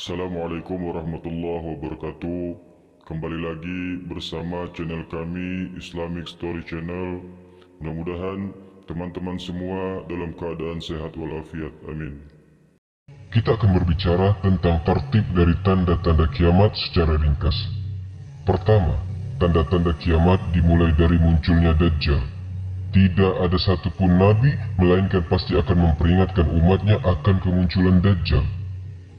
Assalamualaikum warahmatullahi wabarakatuh. Kembali lagi bersama channel kami Islamic Story Channel. Mudah-mudahan teman-teman semua dalam keadaan sehat walafiat. Amin. Kita akan berbicara tentang tertib dari tanda-tanda kiamat secara ringkas. Pertama, tanda-tanda kiamat dimulai dari munculnya Dajjal. Tidak ada satupun nabi melainkan pasti akan memperingatkan umatnya akan kemunculan Dajjal.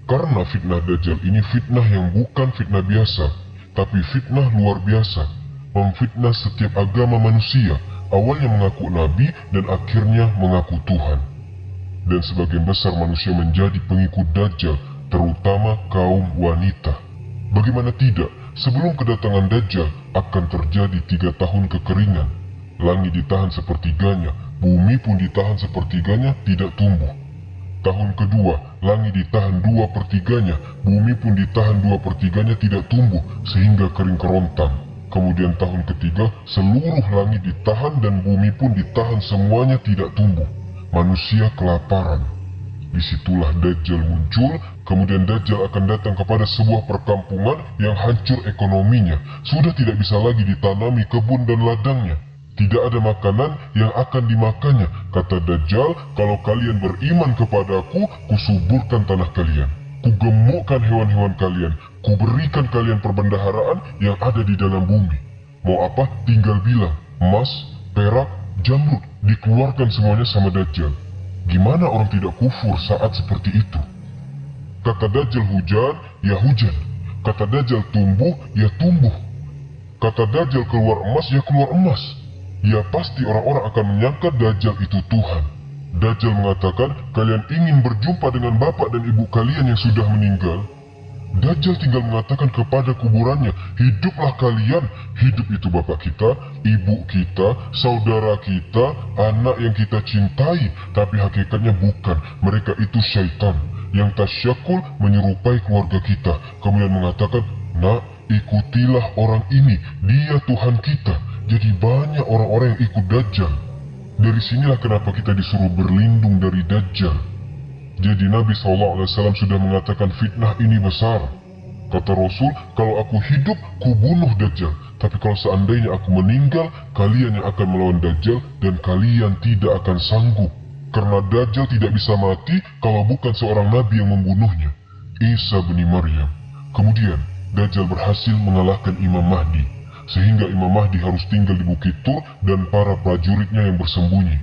Karena fitnah Dajjal ini fitnah yang bukan fitnah biasa, tapi fitnah luar biasa. Memfitnah setiap agama manusia, awalnya mengaku nabi dan akhirnya mengaku Tuhan. Dan sebagian besar manusia menjadi pengikut Dajjal, terutama kaum wanita. Bagaimana tidak, sebelum kedatangan Dajjal akan terjadi 3 tahun kekeringan. Langit ditahan sepertiganya, bumi pun ditahan sepertiganya, tidak tumbuh. Tahun kedua, langit ditahan 2/3-nya, bumi pun ditahan 2/3-nya tidak tumbuh, sehingga kering kerontang. Kemudian tahun ketiga, seluruh langit ditahan dan bumi pun ditahan, semuanya tidak tumbuh. Manusia kelaparan. Disitulah Dajjal muncul, kemudian Dajjal akan datang kepada sebuah perkampungan yang hancur ekonominya. Sudah tidak bisa lagi ditanami kebun dan ladangnya. Tidak ada makanan yang akan dimakannya. Kata Dajjal, kalau kalian beriman kepadaku, kusuburkan tanah kalian. Kugemukkan hewan-hewan kalian. Kuberikan kalian perbendaharaan yang ada di dalam bumi. Mau apa? Tinggal bilang. Emas, perak, jamrud, dikeluarkan semuanya sama Dajjal. Gimana orang tidak kufur saat seperti itu? Kata Dajjal hujan, ya hujan. Kata Dajjal tumbuh, ya tumbuh. Kata Dajjal keluar emas, ya keluar emas. Ya pasti orang-orang akan menyangka Dajjal itu Tuhan. Dajjal mengatakan, kalian ingin berjumpa dengan bapak dan ibu kalian yang sudah meninggal? Dajjal tinggal mengatakan kepada kuburannya, hiduplah kalian. Hidup itu bapak kita, ibu kita, saudara kita, anak yang kita cintai. Tapi hakikatnya bukan, mereka itu syaitan yang tasyakul menyerupai keluarga kita. Kemudian mengatakan, nak, ikutilah orang ini, dia Tuhan kita. Jadi banyak orang-orang yang ikut Dajjal. Dari sinilah kenapa kita disuruh berlindung dari Dajjal. Jadi Nabi SAW sudah mengatakan fitnah ini besar. Kata Rasul, kalau aku hidup, ku bunuh Dajjal. Tapi kalau seandainya aku meninggal, kalian yang akan melawan Dajjal dan kalian tidak akan sanggup. Karena Dajjal tidak bisa mati kalau bukan seorang Nabi yang membunuhnya, Isa bin Maryam. Kemudian, Dajjal berhasil mengalahkan Imam Mahdi. Sehingga Imam Mahdi harus tinggal di Bukit Tur dan para prajuritnya yang bersembunyi.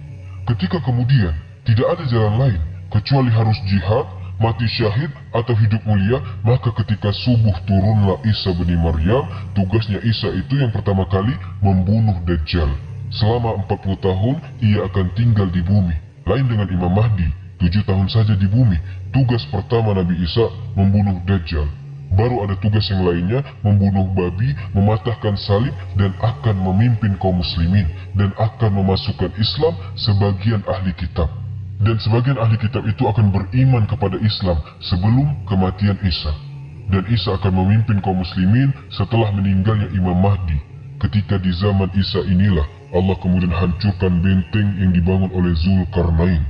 Ketika kemudian tidak ada jalan lain kecuali harus jihad, mati syahid atau hidup mulia, maka ketika subuh turunlah Isa bin Maryam. Tugasnya Isa itu yang pertama kali membunuh Dajjal. Selama 40 tahun ia akan tinggal di bumi. Lain dengan Imam Mahdi, 7 tahun saja di bumi. Tugas pertama Nabi Isa membunuh Dajjal. Baru ada tugas yang lainnya, membunuh babi, mematahkan salib, dan akan memimpin kaum muslimin, dan akan memasukkan Islam sebagian ahli kitab. Dan sebagian ahli kitab itu akan beriman kepada Islam sebelum kematian Isa. Dan Isa akan memimpin kaum muslimin setelah meninggalnya Imam Mahdi. Ketika di zaman Isa inilah, Allah kemudian hancurkan benteng yang dibangun oleh Zulkarnain.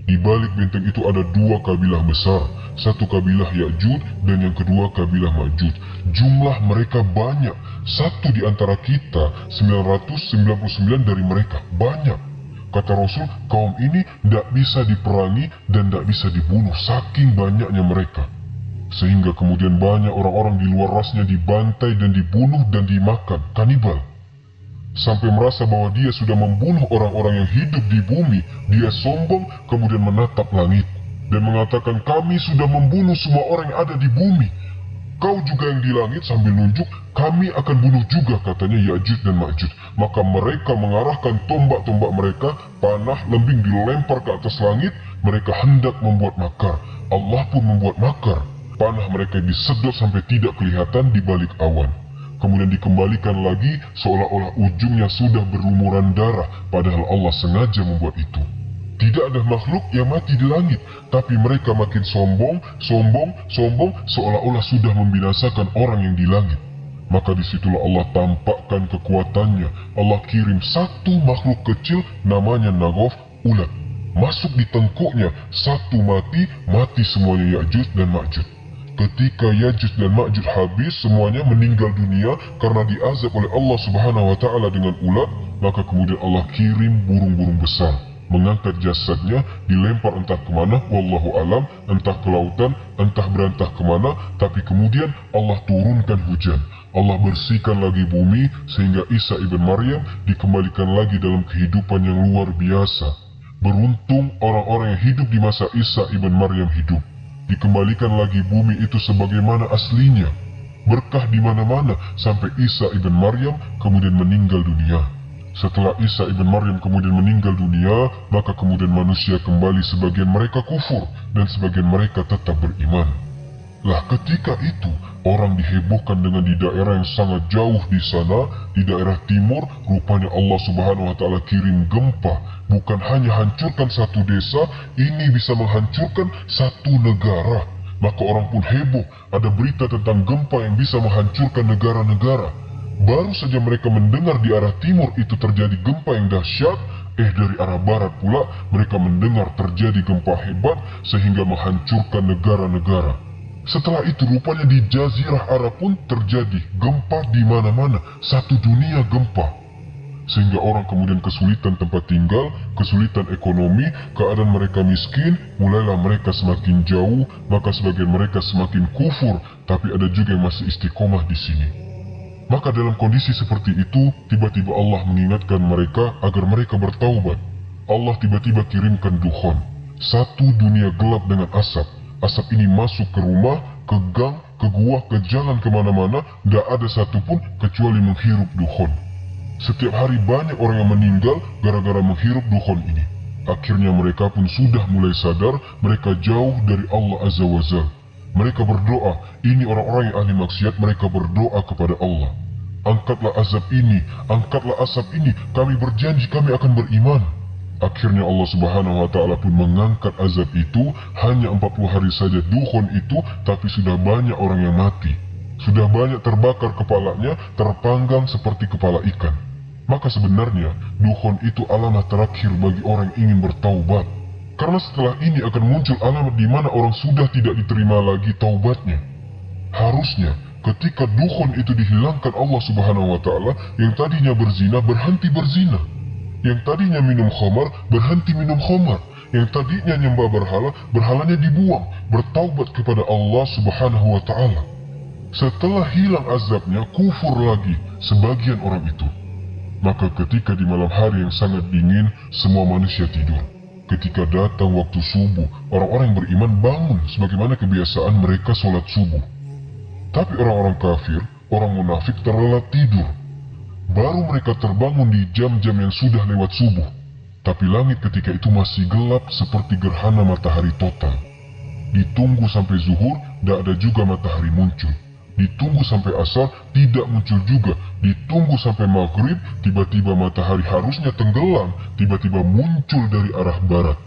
Di balik benteng itu ada 2 kabilah besar, satu kabilah Ya'jud dan yang kedua kabilah Ma'jud. Jumlah mereka banyak, satu di antara kita, 999 dari mereka, banyak. Kata Rasul, kaum ini tidak bisa diperangi dan tidak bisa dibunuh, saking banyaknya mereka. Sehingga kemudian banyak orang-orang di luar rasnya dibantai dan dibunuh dan dimakan, kanibal. Sampai merasa bahwa dia sudah membunuh orang-orang yang hidup di bumi, dia sombong kemudian menatap langit dan mengatakan, kami sudah membunuh semua orang yang ada di bumi. Kau juga yang di langit, sambil nunjuk, kami akan bunuh juga, katanya Ya'jud dan Ma'jud. Maka mereka mengarahkan tombak-tombak mereka, panah, lembing dilempar ke atas langit. Mereka hendak membuat makar. Allah pun membuat makar. Panah mereka disedot sampai tidak kelihatan di balik awan. Kemudian dikembalikan lagi seolah-olah ujungnya sudah berlumuran darah, padahal Allah sengaja membuat itu. Tidak ada makhluk yang mati di langit, tapi mereka makin sombong, seolah-olah sudah membinasakan orang yang di langit. Maka disitulah Allah tampakkan kekuatannya. Allah kirim satu makhluk kecil namanya Nagof, ulat. Masuk di tengkuknya, satu mati, mati semuanya Ya'jud dan Ma'jud. ketika Yajuj dan Majuj habis, semuanya meninggal dunia karena diazab oleh Allah Subhanahu wa Ta'ala dengan ulat, maka kemudian Allah kirim burung-burung besar, mengangkat jasadnya, dilempar entah kemana, wallahu alam, entah ke lautan, entah berantah kemana, tapi kemudian Allah turunkan hujan. Allah bersihkan lagi bumi sehingga Isa ibn Maryam dikembalikan lagi dalam kehidupan yang luar biasa. Beruntung orang-orang yang hidup di masa Isa ibn Maryam hidup. Dikembalikan lagi bumi itu sebagaimana aslinya. Berkah di mana-mana sampai Isa ibn Maryam kemudian meninggal dunia. Setelah Isa ibn Maryam kemudian meninggal dunia, maka kemudian manusia kembali, sebagian mereka kufur dan sebagian mereka tetap beriman. Lah ketika itu orang dihebohkan dengan di daerah yang sangat jauh di sana, di daerah timur, rupanya Allah Subhanahu wa Ta'ala kirim gempa. Bukan hanya hancurkan satu desa, ini bisa menghancurkan satu negara. Maka orang pun heboh, ada berita tentang gempa yang bisa menghancurkan negara-negara. Baru saja mereka mendengar di arah timur itu terjadi gempa yang dahsyat, dari arah barat pula mereka mendengar terjadi gempa hebat sehingga menghancurkan negara-negara. Setelah itu rupanya di Jazirah Arab pun terjadi gempa di mana-mana, satu dunia gempa. Sehingga orang kemudian kesulitan tempat tinggal, kesulitan ekonomi, keadaan mereka miskin, mulailah mereka semakin jauh, maka sebagian mereka semakin kufur, tapi ada juga yang masih istiqomah di sini. Maka dalam kondisi seperti itu, tiba-tiba Allah mengingatkan mereka agar mereka bertaubat. Allah tiba-tiba kirimkan dukhon, satu dunia gelap dengan asap. Asap ini masuk ke rumah, ke gang, ke gua, ke jalan, kemana-mana, tidak ada satupun kecuali menghirup dukhon. Setiap hari banyak orang yang meninggal gara-gara menghirup dukhon ini. Akhirnya mereka pun sudah mulai sadar mereka jauh dari Allah Azza wa Jalla. Mereka berdoa, ini orang-orang yang ahli maksiat, mereka berdoa kepada Allah. Angkatlah azab ini, angkatlah asap ini, kami berjanji kami akan beriman. Akhirnya Allah Subhanahu wa Ta'ala pun mengangkat azab itu, hanya 40 hari saja dukhon itu, tapi sudah banyak orang yang mati. Sudah banyak terbakar kepalanya, terpanggang seperti kepala ikan. Maka sebenarnya, dukhon itu alamat terakhir bagi orang yang ingin bertaubat. Karena setelah ini akan muncul alamat di mana orang sudah tidak diterima lagi taubatnya. Harusnya, ketika dukhon itu dihilangkan Allah Subhanahu wa Ta'ala, yang tadinya berzina berhenti berzina. Yang tadinya minum khamar berhenti minum khamar. Yang tadinya nyembah berhala, berhalanya dibuang, bertaubat kepada Allah Subhanahu wa Ta'ala. Setelah hilang azabnya, kufur lagi sebagian orang itu. Maka ketika di malam hari yang sangat dingin, semua manusia tidur. Ketika datang waktu subuh, orang-orang yang beriman bangun sebagaimana kebiasaan mereka sholat subuh. Tapi orang-orang kafir, orang munafik terlelap tidur. Baru mereka terbangun di jam-jam yang sudah lewat subuh. Tapi langit ketika itu masih gelap seperti gerhana matahari total. Ditunggu sampai zuhur, tidak ada juga matahari muncul. Ditunggu sampai asar, tidak muncul juga. Ditunggu sampai maghrib, tiba-tiba matahari harusnya tenggelam, tiba-tiba muncul dari arah barat.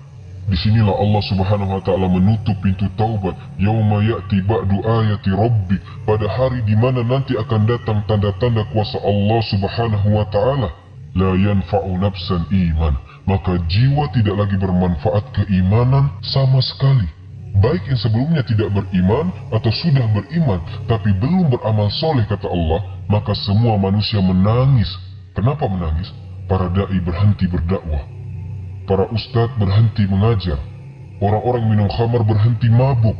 Disinilah Allah Subhanahu wa Ta'ala menutup pintu taubat. Yauma ya'ti ba'du ayati rabbik, pada hari di mana nanti akan datang tanda-tanda kuasa Allah Subhanahu wa Ta'ala. La yanfa'u nafsan iman, maka jiwa tidak lagi bermanfaat keimanan sama sekali. Baik yang sebelumnya tidak beriman atau sudah beriman tapi belum beramal soleh, kata Allah, maka semua manusia menangis. Kenapa menangis? Para da'i berhenti berdakwah, para ustadz berhenti mengajar, orang-orang minum khamar berhenti mabuk,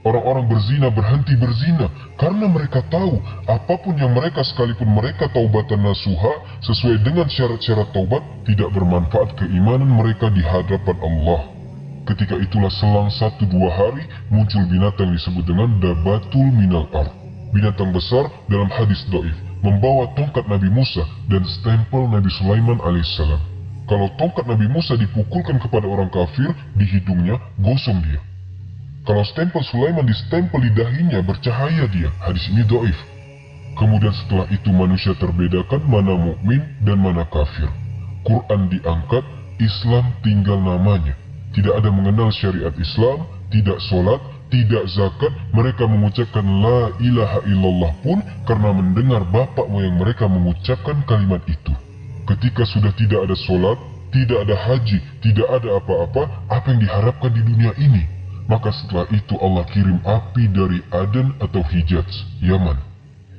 orang-orang berzina berhenti berzina, karena mereka tahu apapun yang mereka, sekalipun mereka taubatan nasuha sesuai dengan syarat-syarat taubat, tidak bermanfaat keimanan mereka di hadapan Allah. Ketika itulah selang 1-2 hari muncul binatang disebut dengan Dabatul Minal Ard. Binatang besar dalam hadis dhaif, membawa tongkat Nabi Musa dan stempel Nabi Sulaiman alaihissalam. Kalau tongkat Nabi Musa dipukulkan kepada orang kafir, di hidungnya gosong dia. Kalau stempel Sulaiman distempel di dahinya, bercahaya dia. Hadis ini dhaif. Kemudian setelah itu manusia terbedakan mana mukmin dan mana kafir. Quran diangkat, Islam tinggal namanya. Tidak ada mengenal syariat Islam, tidak sholat, tidak zakat. Mereka mengucapkan la ilaha illallah pun karena mendengar bapak moyang mereka mengucapkan kalimat itu. Ketika sudah tidak ada sholat, tidak ada haji, tidak ada apa-apa, apa yang diharapkan di dunia ini? Maka setelah itu Allah kirim api dari Aden atau Hijaz, Yaman,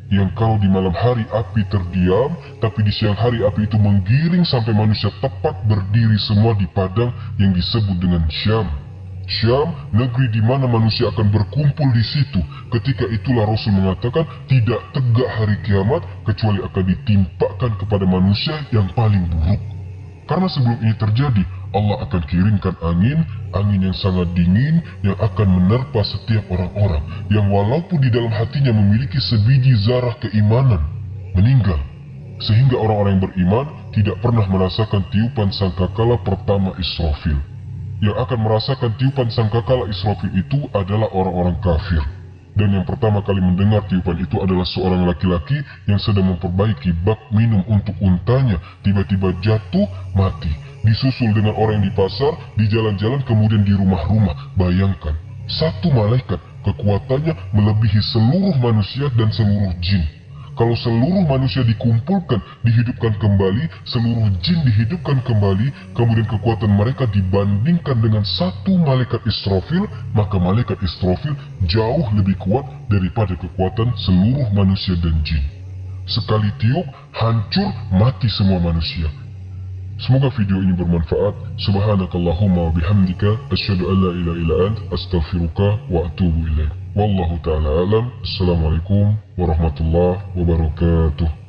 yang kalau di malam hari api terdiam, tapi di siang hari api itu menggiring sampai manusia tepat berdiri semua di padang yang disebut dengan Syam. Syam, negeri di mana manusia akan berkumpul di situ. Ketika itulah Rasul mengatakan tidak tegak hari kiamat kecuali akan ditimpakan kepada manusia yang paling buruk. Karena sebelum ini terjadi, Allah akan kirimkan angin yang sangat dingin yang akan menerpa setiap orang-orang yang walaupun di dalam hatinya memiliki sebiji zarah keimanan, meninggal. Sehingga orang-orang yang beriman tidak pernah merasakan tiupan sangkakala pertama Israfil. Yang akan merasakan tiupan sangkakala Israfil itu adalah orang-orang kafir. Dan yang pertama kali mendengar tiupan itu adalah seorang laki-laki yang sedang memperbaiki bak minum untuk untanya, tiba-tiba jatuh mati. Disusul dengan orang yang di pasar, di jalan-jalan, kemudian di rumah-rumah. Bayangkan, satu malaikat kekuatannya melebihi seluruh manusia dan seluruh jin. Kalau seluruh manusia dikumpulkan, dihidupkan kembali, seluruh jin dihidupkan kembali, kemudian kekuatan mereka dibandingkan dengan satu malaikat Israfil, maka malaikat Israfil jauh lebih kuat daripada kekuatan seluruh manusia dan jin. Sekali tiup, hancur, mati semua manusia. Semoga video ini bermanfaat. Subhanakallahumma wa bihamdika asyhadu an la ilaha illa ant astaghfiruka wa atubu ilaik. Wallahu ta'ala alam. Assalamualaikum warahmatullahi wabarakatuh.